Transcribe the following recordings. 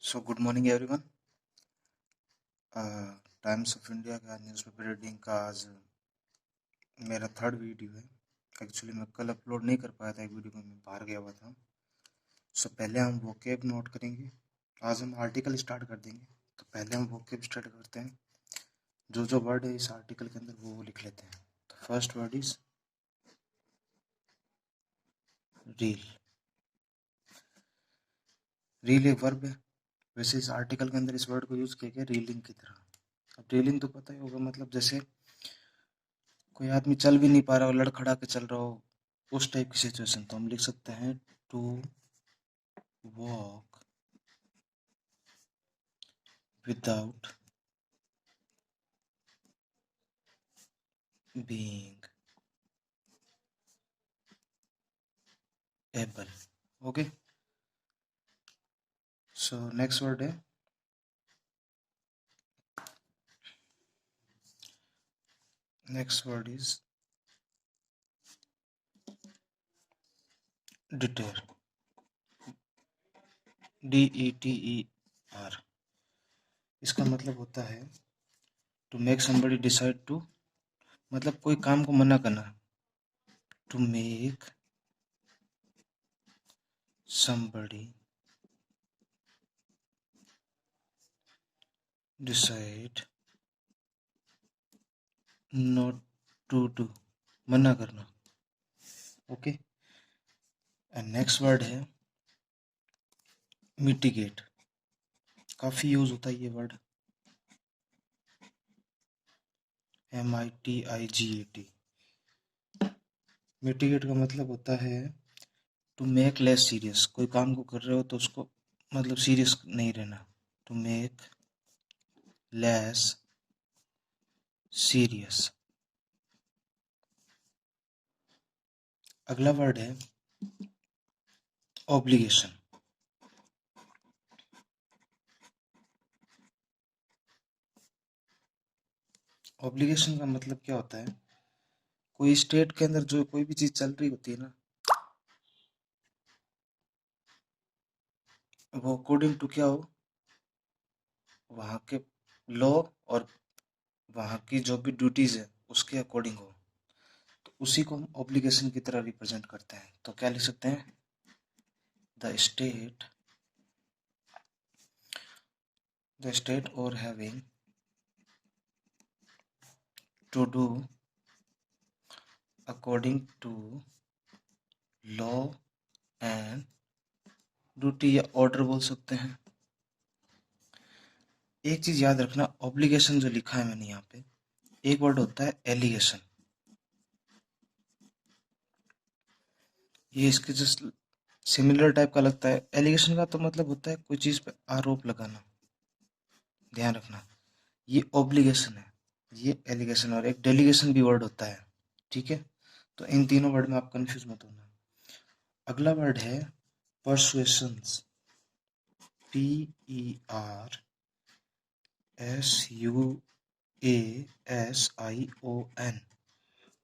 So good morning everyone. Times of India का newspaper reading का आज मेरा थर्ड वीडियो है। एक्चुअली मैं कल अपलोड नहीं कर पाया था, एक वीडियो में मैं बाहर गया हुआ था। सो पहले हम वोकेब नोट करेंगे। आज हम आर्टिकल स्टार्ट कर देंगे, तो पहले हम वोकेब स्टार्ट करते हैं। जो जो वर्ड है इस आर्टिकल के अंदर वो लिख लेते हैं। तो first word is reel. Reel एक वर्ब है। वैसे इस आर्टिकल के अंदर इस वर्ड को यूज किया गया रीलिंग की तरह। अब रीलिंग तो पता ही होगा, मतलब जैसे कोई आदमी चल भी नहीं पा रहा हो, लड़खड़ा के चल रहा हो, उस टाइप की सिचुएशन। तो हम लिख सकते हैं to walk without being able. Okay, so next word है next word is deter. DETER। इसका मतलब होता है to make somebody decide to, मतलब कोई काम को मना करना। To make somebody decide not to do, मना करना। ओके, एंड नेक्स्ट वर्ड है मिटिगेट। काफी यूज होता है ये वर्ड, MITIGAT। मिटिगेट का मतलब होता है टू मेक लेस सीरियस। कोई काम को कर रहे हो तो उसको मतलब सीरियस नहीं रहना। To make less serious. अगला वर्ड है ऑब्लिगेशन। ऑब्लिगेशन का मतलब क्या होता है, कोई स्टेट के अंदर जो कोई भी चीज चल रही होती है ना, वो अकॉर्डिंग टू क्या हो, वहाँ के लॉ और वहाँ की जो भी ड्यूटीज है उसके अकॉर्डिंग हो, तो उसी को हम ऑब्लिगेशन की तरह रिप्रेजेंट करते हैं। तो क्या लिख सकते हैं, द स्टेट और having to do according to law and duty, या ऑर्डर बोल सकते हैं। एक चीज याद रखना, ऑब्लिगेशन जो लिखा है मैंने यहाँ पे, एक वर्ड होता है एलिगेशन। ये इसके जस्ट सिमिलर टाइप का लगता है। एलिगेशन का तो मतलब होता है कोई चीज पे आरोप लगाना, ध्यान रखना। ये ऑब्लिगेशन है, ये एलिगेशन, और एक डेलीगेशन भी वर्ड होता है। ठीक है, तो इन तीनों वर्ड में आप कंफ्यूज मत होना। अगला वर्ड है परसुएशंस। PERSUASION।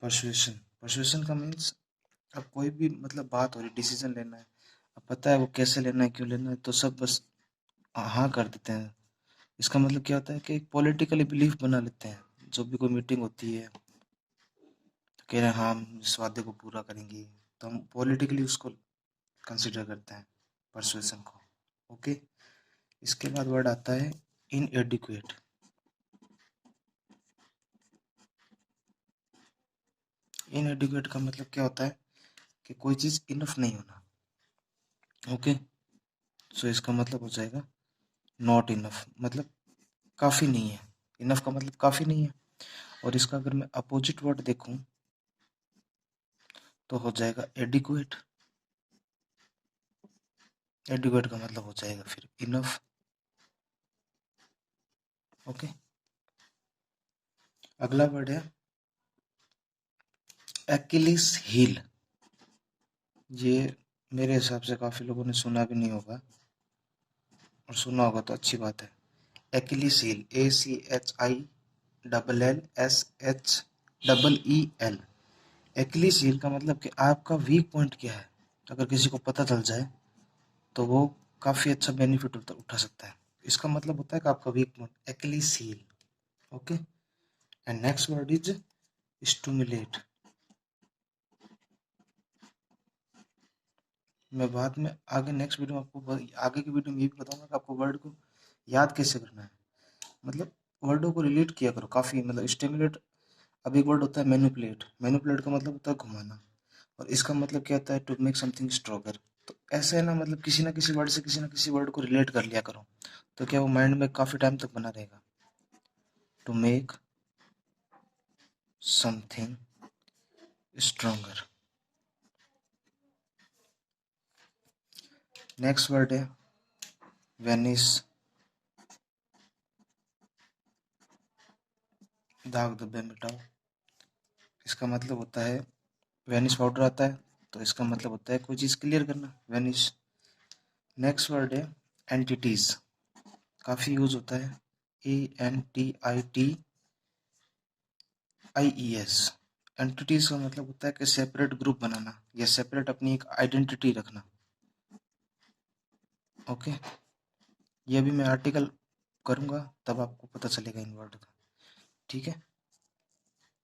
परसुएशन। परसुएशन का मीन्स, अब कोई भी मतलब बात हो रही, डिसीजन लेना है, अब पता है वो कैसे लेना है, क्यों लेना है, तो सब बस हाँ कर देते हैं। इसका मतलब क्या होता है कि एक पॉलिटिकली बिलीफ बना लेते हैं। जो भी कोई मीटिंग होती है तो कह रहे हैं हाँ हम इस वादे को पूरा करेंगे, तो हम पॉलिटिकली उसको कंसिडर करते हैं, परसुएशन को। ओके, इसके बाद वर्ड आता है इनएडिक्वेट। इनएडिक्वेट का मतलब क्या होता है कि कोई चीज इनफ नहीं होना। ओके, सो इसका मतलब हो जाएगा नॉट इनफ, मतलब काफी नहीं है। इनफ का मतलब काफी नहीं है। और इसका अगर मैं अपोजिट वर्ड देखूं तो हो जाएगा एडिक्वेट। एडिक्वेट का मतलब हो जाएगा फिर इनफ। ओके, अगला वर्ड है एक्किलीज हील। ये मेरे हिसाब से काफी लोगों ने सुना भी नहीं होगा, और सुना होगा तो अच्छी बात है। Achilles heel, ACHILLSHEEL। Achilles heel का मतलब कि आपका वीक पॉइंट क्या है। अगर किसी को पता चल जाए तो वो काफ़ी अच्छा बेनिफिट उठा सकता है। इसका मतलब होता है कि आपका weak point Achilles heel. Okay, and next word is stimulate. मैं बाद में आगे नेक्स्ट वीडियो में आपको आगे की वीडियो में ये भी बताऊंगा कि आपको वर्ड को याद कैसे करना है। मतलब वर्डों को रिलेट किया करो काफ़ी। मतलब स्टिमुलेट, अब एक वर्ड होता है मैनिपुलेट। मैनिपुलेट का मतलब होता है घुमाना, और इसका मतलब क्या होता है टू मेक समथिंग स्ट्रोंगर। तो ऐसे है ना, मतलब किसी ना किसी वर्ड से किसी ना किसी वर्ड को रिलेट कर लिया करो, तो क्या वो माइंड में काफ़ी टाइम तक बना रहेगा। To make something stronger. Next word है वेनिस। दाग धब्बे मिटाओ। इसका मतलब होता है वेनिस पाउडर आता है, तो इसका मतलब होता है कोई चीज़ क्लियर करना, वेनिश। नेक्स्ट वर्ड है एंटिटीज। काफ़ी यूज होता है, ANTITIES। एंटिटीज का मतलब होता है कि सेपरेट ग्रुप बनाना या सेपरेट अपनी एक आइडेंटिटी रखना। ओके, ये भी मैं आर्टिकल करूँगा तब आपको पता चलेगा इन वर्ड का। ठीक है,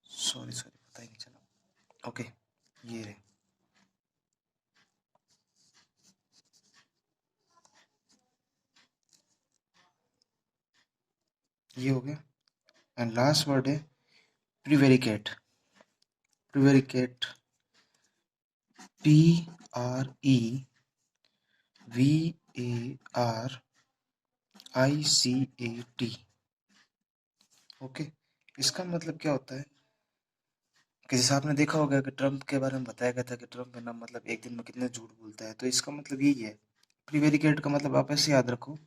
सॉरी सॉरी पता ही नहीं चला। ओके, ये रहे। ये हो गया। एंड लास्ट वर्ड है प्रिवेरिकेट। प्रिवेरिकेट, PREVARICAT। ओके, इसका मतलब क्या होता है कि जैसे आपने देखा होगा कि ट्रम्प के बारे में बताया गया था कि ट्रम्प है ना, मतलब एक दिन में कितने झूठ बोलता है। तो इसका मतलब यही है। प्रिवेरिकेट का मतलब आप ऐसे याद रखो,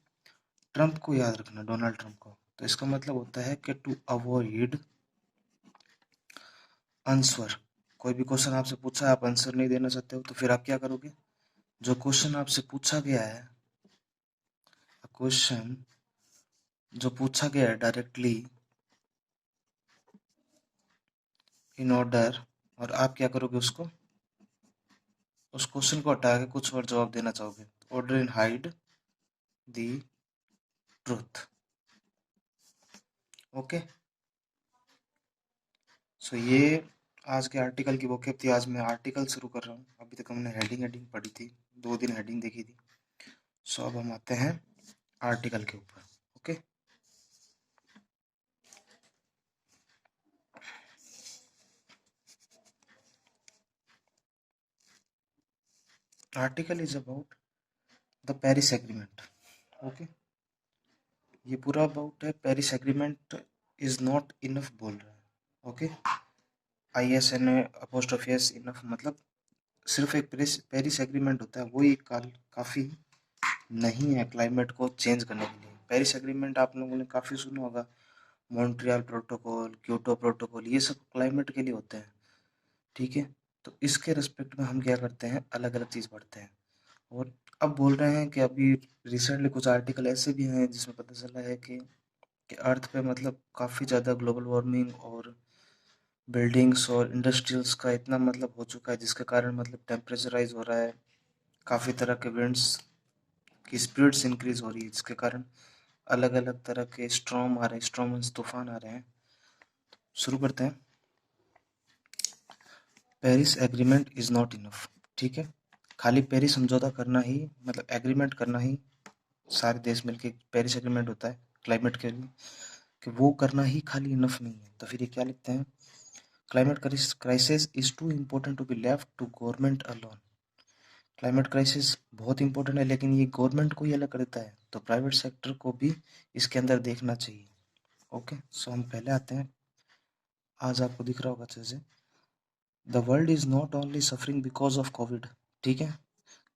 ट्रम्प को याद रखना, डोनाल्ड ट्रम्प को। तो इसका मतलब होता है कि टू अवॉइड आंसर। कोई भी क्वेश्चन आपसे पूछा है, आप आंसर नहीं देना चाहते हो, तो फिर आप क्या करोगे, जो क्वेश्चन आपसे पूछा गया है, क्वेश्चन जो पूछा गया है डायरेक्टली इन ऑर्डर, और आप क्या करोगे, उसको उस क्वेश्चन को हटा के कुछ और जवाब देना चाहोगे। Order in hide the truth. Okay, so ये आज के आर्टिकल की वोकैब थी। आज मैं आर्टिकल शुरू कर रहा हूँ। अभी तक हमने हेडिंग पढ़ी थी, 2 दिन हेडिंग देखी थी। सो अब हम आते हैं आर्टिकल के ऊपर। Okay, article is about the Paris agreement. Okay, ये पूरा अबाउट है Paris agreement is not enough बोल रहा है। Okay, ISN apostrophe S enough, मतलब सिर्फ एक पेरिस एग्रीमेंट होता है, वो ही काफ़ी नहीं है क्लाइमेट को चेंज करने के लिए। पेरिस एग्रीमेंट आप लोगों ने काफ़ी सुना होगा, मॉन्ट्रियल प्रोटोकॉल, क्योटो प्रोटोकॉल, ये सब क्लाइमेट के लिए होते हैं। ठीक है, तो इसके रिस्पेक्ट में हम क्या करते हैं, अलग अलग चीज़ पढ़ते हैं। और अब बोल रहे हैं कि अभी रिसेंटली कुछ आर्टिकल ऐसे भी हैं जिसमें पता चला है कि अर्थ पे मतलब काफ़ी ज़्यादा ग्लोबल वार्मिंग और बिल्डिंग्स और इंडस्ट्रियल्स का इतना मतलब हो चुका है, जिसके कारण मतलब टेम्परेचर राइज हो रहा है, काफ़ी तरह के विंड्स की स्पीड्स इंक्रीज हो रही है, जिसके कारण अलग अलग तरह के स्ट्रॉम आ रहे हैं, स्ट्रॉम तूफान आ रहे हैं। शुरू करते हैं। Paris agreement is not enough. ठीक है, खाली पेरिस समझौता करना ही, मतलब एग्रीमेंट करना ही, सारे देश मिलके पेरिस एग्रीमेंट होता है क्लाइमेट के लिए, कि वो करना ही खाली इनफ नहीं है। तो फिर ये क्या लिखते हैं, climate crisis is too important to be left to government alone. Climate crisis बहुत इंपॉर्टेंट है, लेकिन ये गवर्नमेंट को ही अलग करता है, तो प्राइवेट सेक्टर को भी इसके अंदर देखना चाहिए। ओके, सो हम पहले आते हैं। आज आपको दिख रहा होगा अच्छे से, the world is not only suffering because of Covid. ठीक है,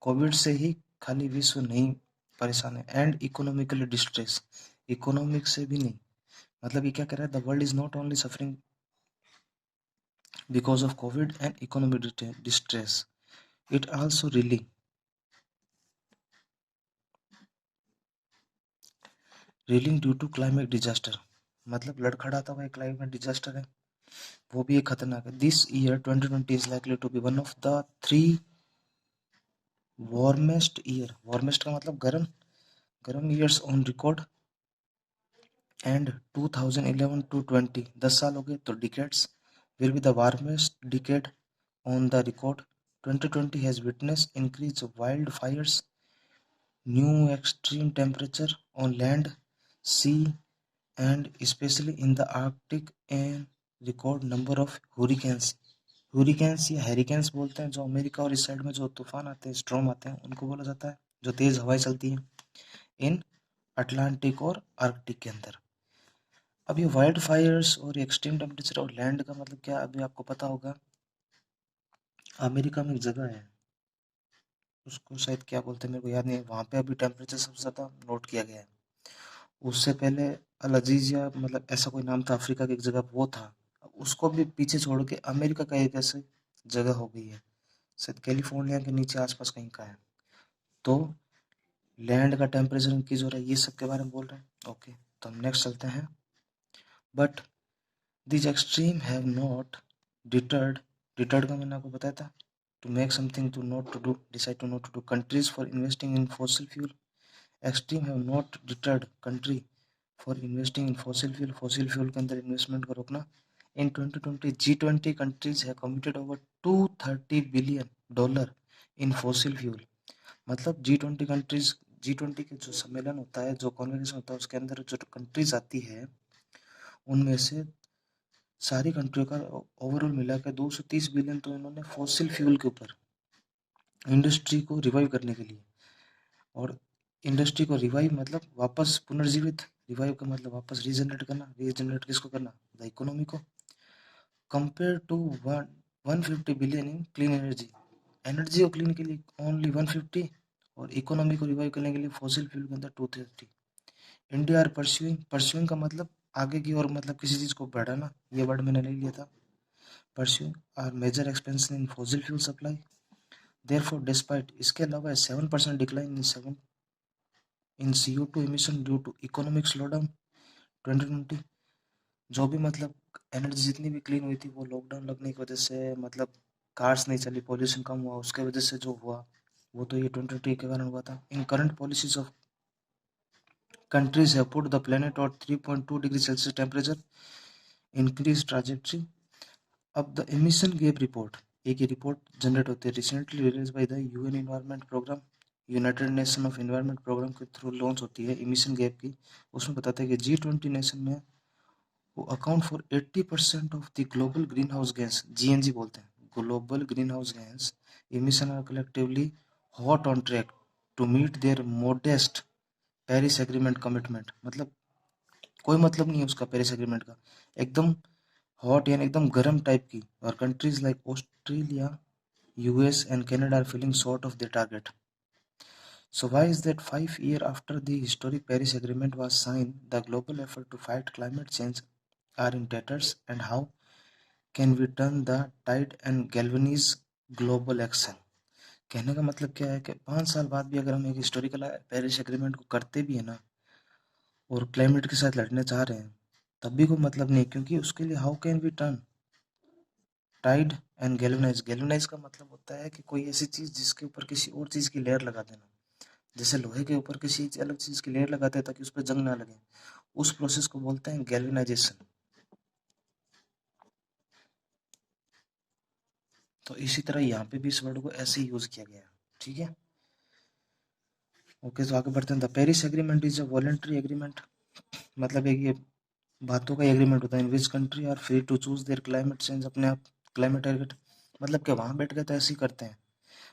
कोविड से ही खाली विश्व नहीं परेशान है, एंड इकोनॉमिकली डिस्ट्रेस, इकोनॉमिक से भी नहीं। मतलब ये क्या कह रहा है, the world is not only suffering because of Covid and economic distress, it also really reeling due to climate disaster. मतलब लड़खड़ाता हुआ एक क्लाइमेट डिजास्टर है, वो भी एक खतरनाक है। This year 2020 is likely to be one of the 3 warmest year, warmest का मतलब गर्म, गर्म years on record, and 2011 to 20, 10 साल हो गए तो decades will be the warmest decade on the record. 2020 has witnessed increase of wildfires, new extreme temperature on land, sea, and especially in the Arctic, and record number of hurricanes. hurricanes या hurricanes बोलते हैं, जो America और इस side में जो तूफान आते हैं, स्ट्रॉम आते हैं, उनको बोला जाता है, जो तेज हवाएं चलती हैं इन अटलांटिक और आर्कटिक के अंदर। अब ये वाइल्ड फायर्स और एक्सट्रीम टेम्परेचर और लैंड का मतलब क्या, अभी आपको पता होगा, अमेरिका में एक जगह है, उसको शायद क्या बोलते हैं मेरे को याद नहीं है, वहाँ पे अभी टेम्परेचर सबसे ज़्यादा नोट किया गया है। उससे पहले अल अजीज़िया मतलब ऐसा कोई नाम था, अफ्रीका की एक जगह वो था, उसको भी पीछे छोड़ के अमेरिका का एक ऐसे जगह हो गई है, शायद कैलिफोर्निया के नीचे आसपास कहीं का है। तो लैंड का टेम्परेचर इंक्रीज हो रहा है, ये सब के बारे में बोल रहे हैं। ओके, तो हम नेक्स्ट चलते हैं। But this extreme have not deterred, deterred का मैंने आपको बताया था, to make something to not to do, decide to not to do, countries for investing in fossil fuel. Extreme have not deterred country for investing in fossil fuel, fossil fuel के अंदर investment को रोकना। In 2020 G20 countries have committed over $230 billion in fossil fuel। मतलब G20 countries, G20 के जो सम्मेलन होता है, जो कॉन्वेंशन होता है, उसके अंदर जो कंट्रीज आती है, उनमें से सारी कंट्रियों का ओवरऑल मिला के 230 बिलियन तो इन्होंने फॉसिल फ्यूल के ऊपर, इंडस्ट्री को रिवाइव करने के लिए, और इंडस्ट्री को रिवाइव मतलब वापस पुनर्जीवित, रिवाइव का मतलब वापस रीजनरेट करना, रीजनरेट किसको करना, द इकोनॉमी को। Compare to 150 billion in clean energy, energy को क्लीन के लिए ओनली 150, और इकोनॉमी को रिवाइव करने के लिए फॉसिल फ्यूल के अंदर 230। इंडिया आर परस्यूइंग, परस्यूइंग का मतलब आगे की ओर, मतलब किसी चीज़ को बढ़ाना, ये वर्ड मैंने ले लिया था। Pursuing are major expansion in fossil fuel supply, therefore despite, इसके अलावा 7% decline in CO2 emission due to economic slowdown 2020। जो भी मतलब एनर्जी जितनी भी क्लीन हुई थी, वो लॉकडाउन लगने की वजह से, मतलब कार्स नहीं चली, पॉल्यूशन कम हुआ, उसके वजह से जो हुआ वो तो ये 2020 के कारण हुआ था। In current policies of countries have put the planet at 3.2 degrees Celsius temperature increase trajectory। अब द emission gap report, एक ये रिपोर्ट जनरेट होती है, recently release by the UN environment programme, United Nation of environment programme के through launch होती है emission gap की। उसमें बताते हैं कि G20 नेशन में वो account for 80% of the global greenhouse gas, GNG बोलते हैं, global greenhouse gas emission are collectively not on track to meet their modest Paris agreement commitment. मतलब कोई मतलब नहीं है उसका पेरिस एग्रीमेंट का, एकदम हॉट यानी एकदम गर्म टाइप की, और countries like Australia, US and Canada are falling short of their target. So why is that 5 years after the historic Paris Agreement was signed, the global effort to fight climate change are in tatters, and how can we turn the tide and galvanize global action? कहने का मतलब क्या है कि 5 साल बाद भी अगर हम एक हिस्टोरिकल पेरिस एग्रीमेंट को करते भी है ना, और क्लाइमेट के साथ लड़ने चाह रहे हैं, तब भी कोई मतलब नहीं, क्योंकि उसके लिए how can we turn tide and galvanise, galvanise का मतलब होता है कि कोई ऐसी चीज़ जिसके ऊपर किसी और चीज़ की लेयर लगा देना, जैसे लोहे के ऊपर किसी अलग चीज़ की लेयर लगाते हैं ताकि उस पर जंग ना लगे, उस प्रोसेस को बोलते हैं गैल्वेनाइजेशन। तो इसी तरह यहाँ पे भी इस वर्ड को ऐसे ही यूज किया गया है, ठीक है। ओके, तो आगे बढ़ते हैं। The Paris agreement is a voluntary agreement, मतलब एक ये बातों का एग्रीमेंट होता है, in which country are free to choose their climate change, अपने आप क्लाइमेट टारगेट, मतलब कि वहाँ बैठ के तो ऐसे ही करते हैं,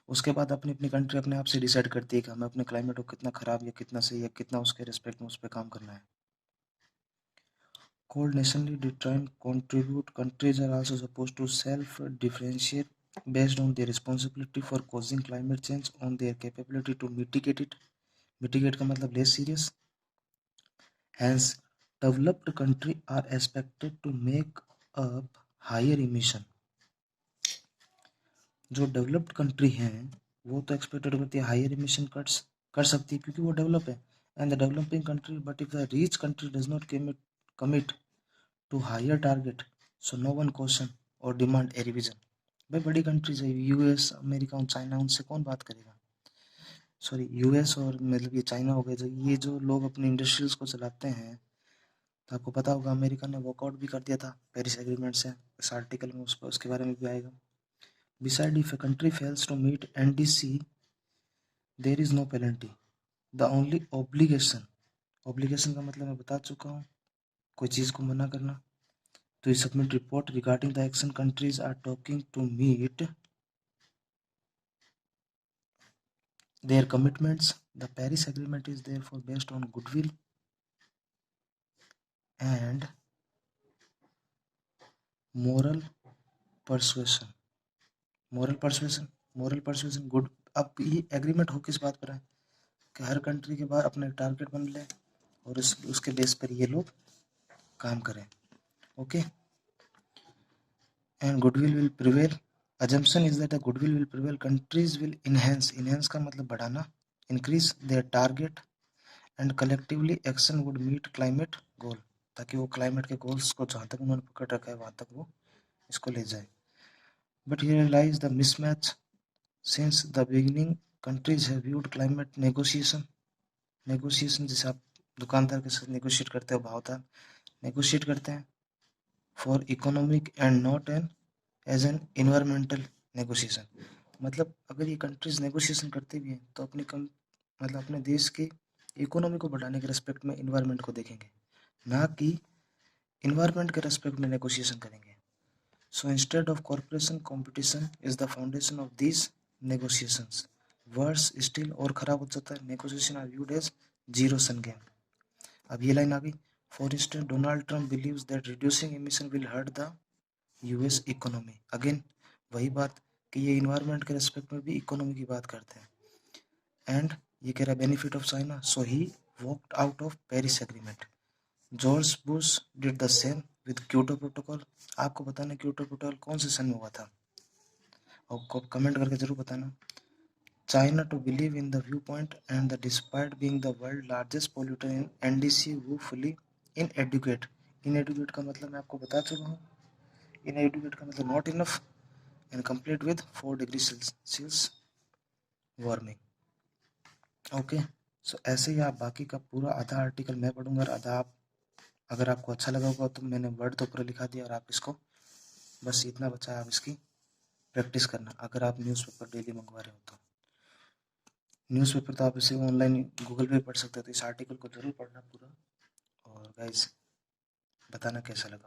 उसके बाद अपनी अपनी कंट्री अपने आप से डिसाइड करती है कि हमें अपने क्लाइमेट को कितना खराब या कितना सही या कितना उसके रिस्पेक्ट में उस पर काम करना है। Called nationally determined contribute, countries are also supposed to self-differentiate based on their responsibility for causing climate change on their capability to mitigate it। Mitigate का मतलब less serious। Hence, developed countries are expected to make up higher emission। जो developed country हैं वो तो expected करती है higher emission cuts कर सकती है, क्योंकि वो डेवलप है, and the developing country, but if the rich country does not commit to higher target, so no one question और डिमांड ए रिविजन। भाई बड़ी कंट्रीज है, US, अमेरिका और चाइना, उनसे कौन बात करेगा, सॉरी यूएस और मतलब ये चाइना हो गए, जो ये जो लोग अपने इंडस्ट्रीज को चलाते हैं, तो आपको पता होगा अमेरिका ने वॉकआउट भी कर दिया था पेरिस एग्रीमेंट से। इस आर्टिकल में उसके बारे में भी आएगा। Beside if a country fails to meet NDC there is no penalty, the only obligation, obligation का मतलब मैं बता चुका हूँ, कोई चीज़ को मना करना। तो ये submit report regarding the action countries are talking to meet their commitments. The Paris Agreement is therefore based on goodwill and moral persuasion. moral persuasion good. अब ये एग्रीमेंट हो किस बात पर है कि हर कंट्री के बाद अपना टारगेट बन ले और उसके बेस पर ये लोग काम करें। Okay, and goodwill will prevail. assumption is that the goodwill will prevail. Countries will enhance का मतलब बढ़ाना, increase their target and collectively action would meet climate goal, ताकि वो क्लाइमेट के गोल्स को जहाँ तक उन्होंने पकड़ रखा है वहाँ तक वो इसको ले जाए। But here lies the mismatch. Since the beginning countries have viewed climate negotiation जैसे आप दुकानदार के साथ नेगोशिएट करते हो, भावताल नेगोशिएट करते हैं for economic and not as an environmental negotiation. मतलब अगर ये कंट्रीज नेगोशिएशन करते भी हैं तो मतलब अपने देश की इकोनॉमी को बढ़ाने के रेस्पेक्ट में इन्वायरमेंट को देखेंगे, ना कि इन्वायरमेंट के रेस्पेक्ट में नेगोशिएशन करेंगे। So instead of corporation competition is the foundation of this negotiations. Worse still और खराब हो जाता है, negotiation are viewed as zero sum game. अब ये लाइन आ गई। For instance Donald Trump believes that reducing emission will hurt the US economy. Again वही बात कि ये इन्वायरमेंट के रेस्पेक्ट में भी इकोनॉमी की बात करते हैं। एंड ये कह रहा है benefit of China, so he walked out of Paris agreement. George Bush did the same with Kyoto protocol. आपको बताना क्योटो प्रोटोकॉल कौन से सन में हुआ था, और कमेंट करके जरूर बताना। China to believe in the viewpoint and the despite being the world largest polluter in NDC woefully inadequate। inadequate का मतलब मैं आपको बता चुका हूँ। inadequate का मतलब not enough and complete with 4 degree Celsius warming. Okay, so ऐसे ही आप बाकी का पूरा आधा आर्टिकल मैं पढ़ूंगा और आधा आप, अगर आपको अच्छा लगा होगा तो मैंने वर्ड तो पूरा लिखा दिया और आप इसको बस इतना बचा है, आप इसकी प्रैक्टिस करना। अगर आप न्यूज़पेपर डेली मंगवा रहे हो तो न्यूज़पेपर तो आप इसे ऑनलाइन गूगल पे पढ़ सकते हो, तो इस आर्टिकल को जरूर पढ़ना पूरा। और गाइस बताना कैसा लगा।